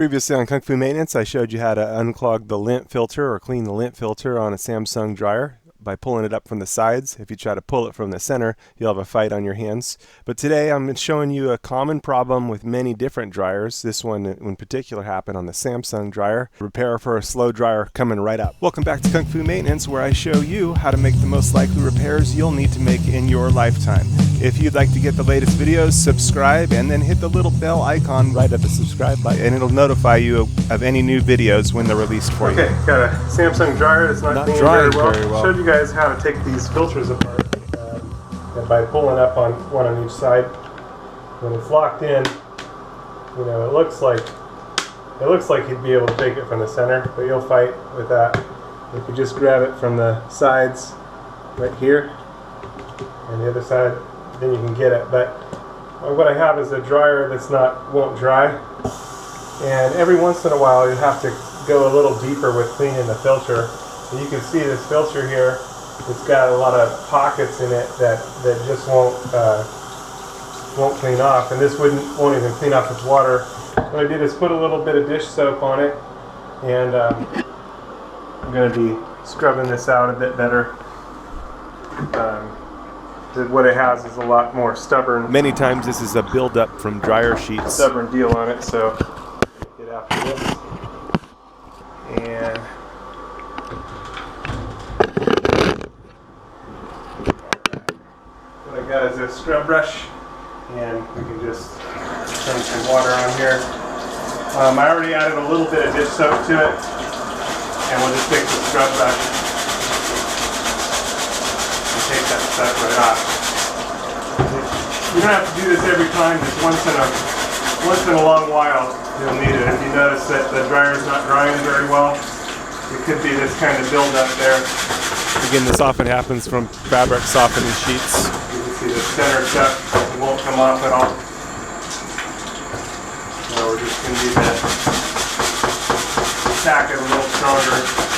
Previously on Kung Fu Maintenance, I showed you how to unclog the lint filter or clean the lint filter on a Samsung dryer by pulling it up from the sides. If you try to pull it from the center, you'll have a fight on your hands. But today I'm showing you a common problem with many different dryers. This one in particular happened on the Samsung dryer. Repair for a slow dryer coming right up. Welcome back to Kung Fu Maintenance, where I show you how to make the most likely repairs you'll need to make in your lifetime. If you'd like to get the latest videos, subscribe and then hit the little bell icon right at the subscribe button and it'll notify you of any new videos when they're released for you. Okay, got a Samsung dryer that's not cleaning drying very well. Showed you guys how to take these filters apart and by pulling up on one on each side. When it's locked in, you know, it looks like you'd be able to take it from the center, but you'll fight with that. If you just grab it from the sides right here and the other side, then you can get it. But what I have is a dryer that's won't dry, and every once in a while you have to go a little deeper with cleaning the filter. And you can see this filter here, it's got a lot of pockets in it that just won't clean off, and this won't even clean off with water. What I did is put a little bit of dish soap on it, and I'm going to be scrubbing this out a bit better. What it has is a lot more stubborn. Many times this is a buildup from dryer sheets. Stubborn deal on it, so get after this. And what I got is a scrub brush, and we can just turn some water on here. I already added a little bit of dish soap to it, and we'll just take the scrub brush. Take that stuff right off. You don't have to do this every time, just once in a long while you'll need it. If you notice that the dryer's not drying very well, it could be this kind of buildup there. Again, this often happens from fabric softening sheets. You can see the center stuff won't come off at all. So we're just going to need to tack it a little stronger.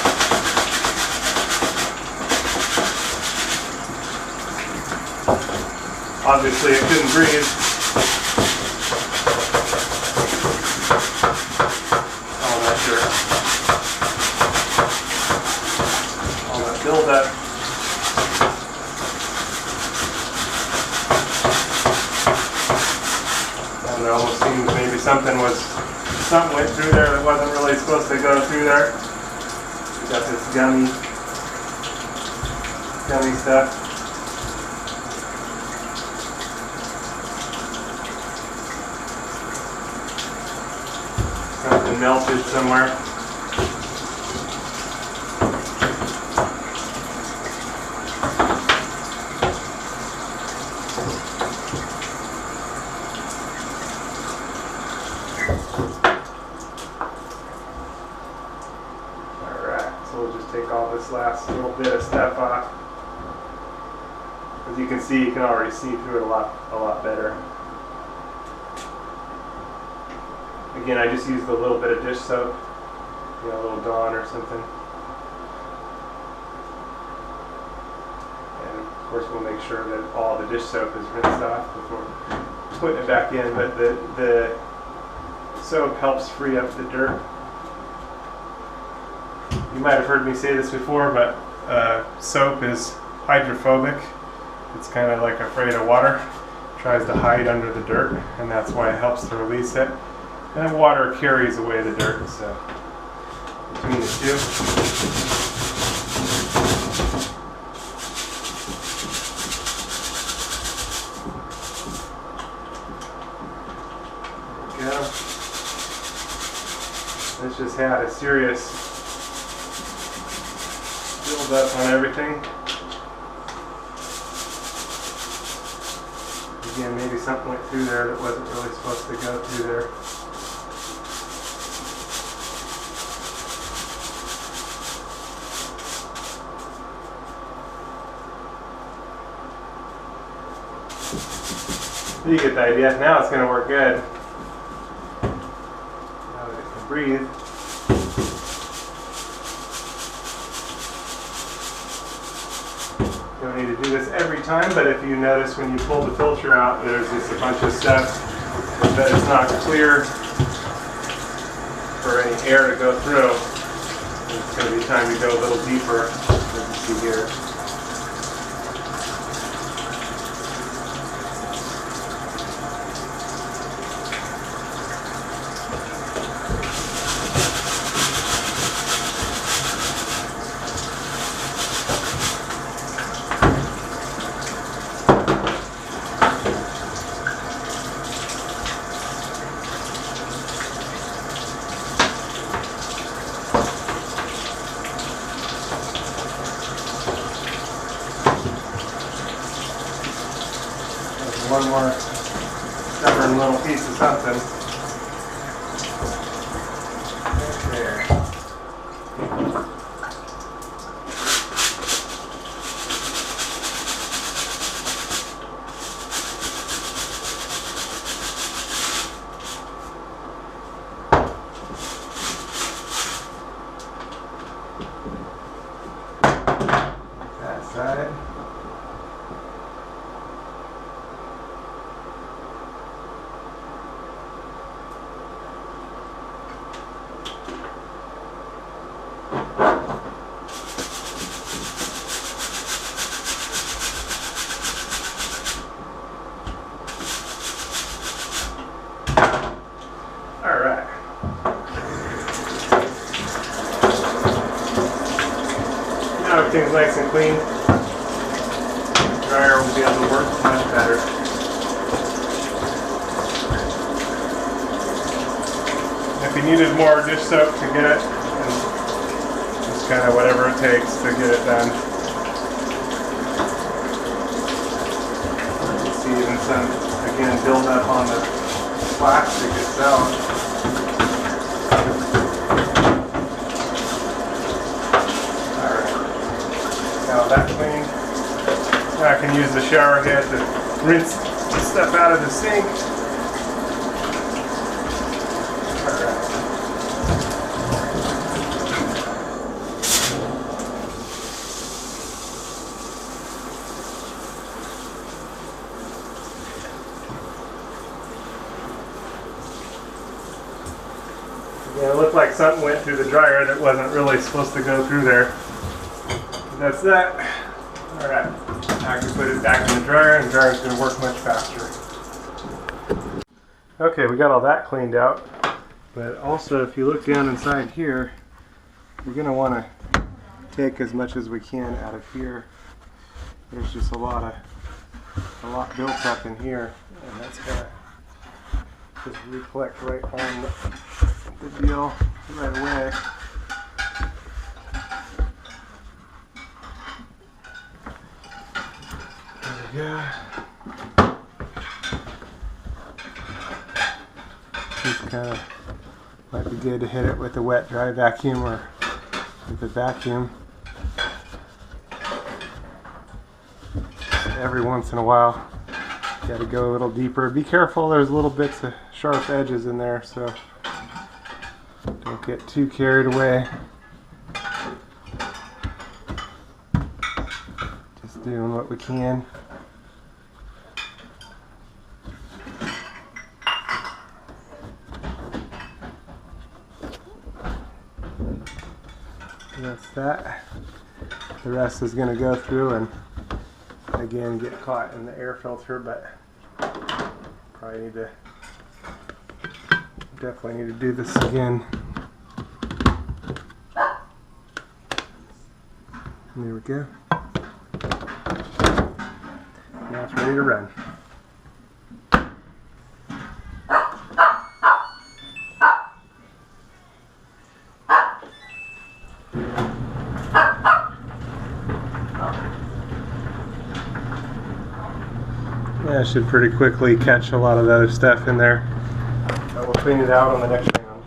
Obviously, it couldn't breathe. All that dirt. All that buildup. And it almost seems maybe something went through there that wasn't really supposed to go through there. We got this gummy stuff. Something melted somewhere. Alright, so we'll just take all this last little bit of stuff off. As you can see, you can already see through it a lot better. Again, I just used a little bit of dish soap, a little Dawn or something. And of course we'll make sure that all the dish soap is rinsed off before putting it back in, but the soap helps free up the dirt. You might have heard me say this before, but soap is hydrophobic. It's kind of like afraid of water. It tries to hide under the dirt, and that's why it helps to release it. And water carries away the dirt, so between the two. There we go. This just had a serious build-up on everything. Again, maybe something went through there that wasn't really supposed to go through there. You get the idea. Now it's going to work good. Now that it can breathe. You don't need to do this every time, but if you notice when you pull the filter out, there's just a bunch of stuff that it's not clear. for any air to go through. It's going to be time to go a little deeper, as you see here. One more stubborn little piece of something. There. That side. Alright. Now everything's nice and clean. The dryer will be able to work much better. If you needed more dish soap to get it, just kind of whatever it takes to get it done. You see even some, again, build up on the plastic itself. Now that clean. Now I can use the shower head to rinse stuff out of the sink. Alright. Yeah, it looked like something went through the dryer that wasn't really supposed to go through there. That's that. Alright, now I can put it back in the dryer, and the dryer's going to work much faster. Okay, we got all that cleaned out, but also if you look down inside here, we're going to want to take as much as we can out of here. There's just a lot built up in here, and that's going to just recollect right on the deal right away. Yeah. Just kind of might be good to hit it with a wet dry vacuum or with a vacuum. Every once in a while, you got to go a little deeper. Be careful, there's little bits of sharp edges in there, so don't get too carried away. Just doing what we can. That's that. The rest is going to go through and again get caught in the air filter, but probably definitely need to do this again. There we go. Now it's ready to run. Yeah, it should pretty quickly catch a lot of the other stuff in there. But we'll clean it out on the next round.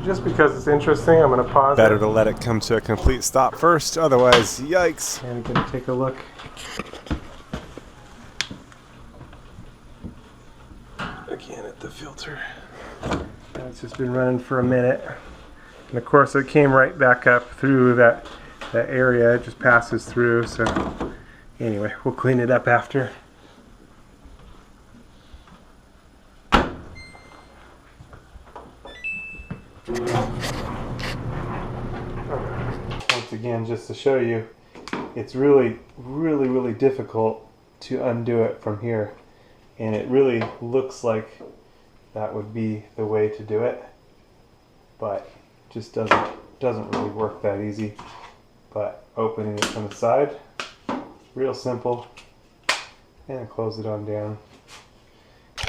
Just because it's interesting, I'm going to pause Better it. to let it come to a complete stop first, otherwise, yikes. And I'm going to take a look. Again at the filter. And it's just been running for a minute. And of course it came right back up through that area. It just passes through, so anyway, we'll clean it up after. Once again, just to show you, it's really difficult to undo it from here, and it really looks like that would be the way to do it, but just doesn't really work that easy. But opening it from the side, real simple, and close it on down,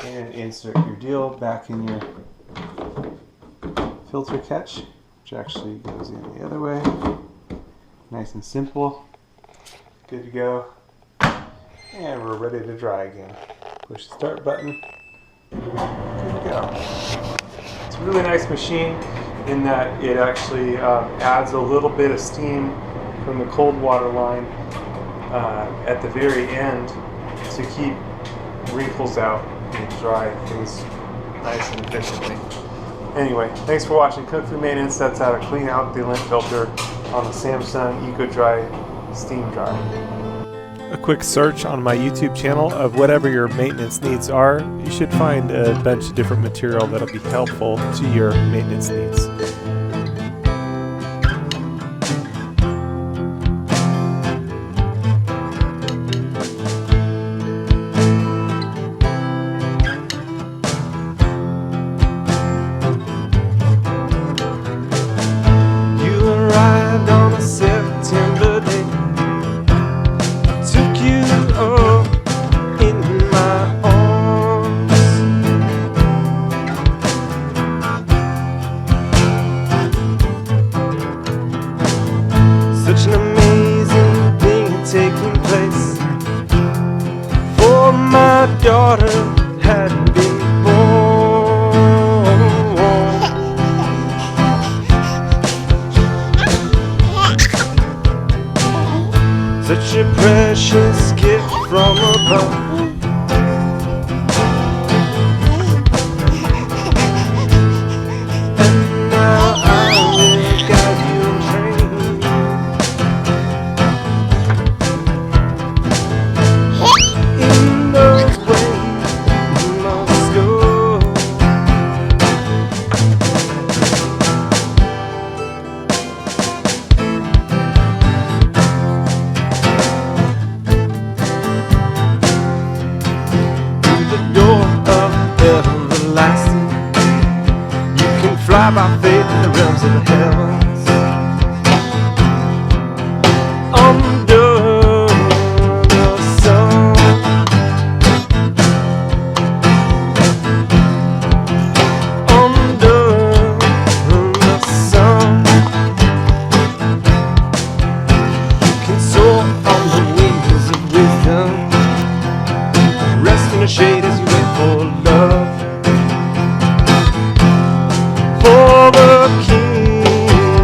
and insert your deal back in your filter catch, which actually goes in the other way. Nice and simple. Good to go. And we're ready to dry again. Push the start button. Good to go. It's a really nice machine in that it actually adds a little bit of steam from the cold water line at the very end to keep wrinkles out and dry things nice and efficiently. Anyway, thanks for watching Kung Fu Maintenance. That's how to clean out the lint filter on the Samsung EcoDry steam dryer. A quick search on my YouTube channel of whatever your maintenance needs are, you should find a bunch of different material that'll be helpful to your maintenance needs. You arrived on a September day. Took you up in my arms. Such an amazing thing taking place. For my daughter had been born. Such a precious gift from above. And now I will guide you and train in the way you must go. Everlasting, you can fly by faith in the realms of the heavens. Under the sun, under the sun, you can soar on the wings of wisdom. Rest in the shade as you wait for love. For the King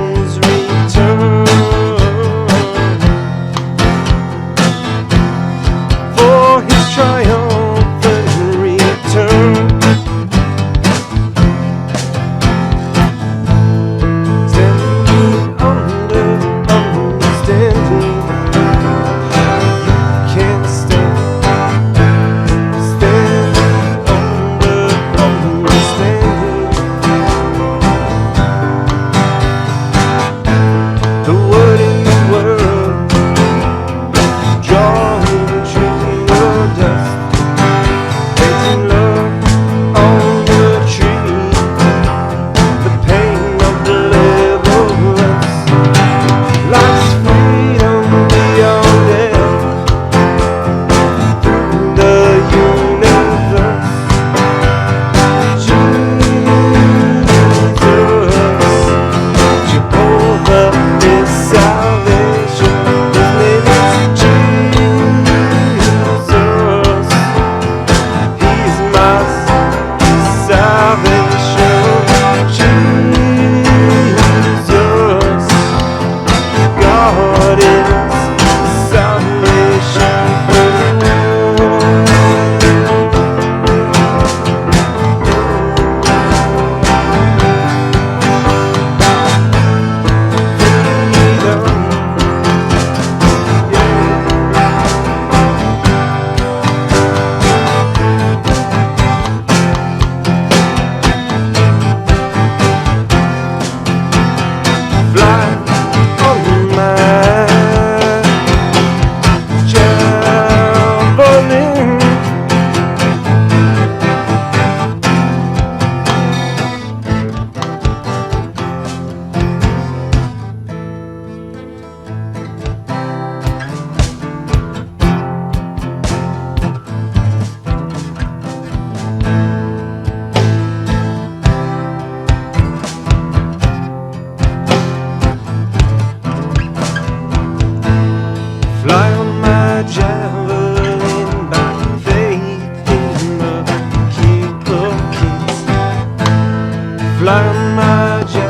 on my jacket.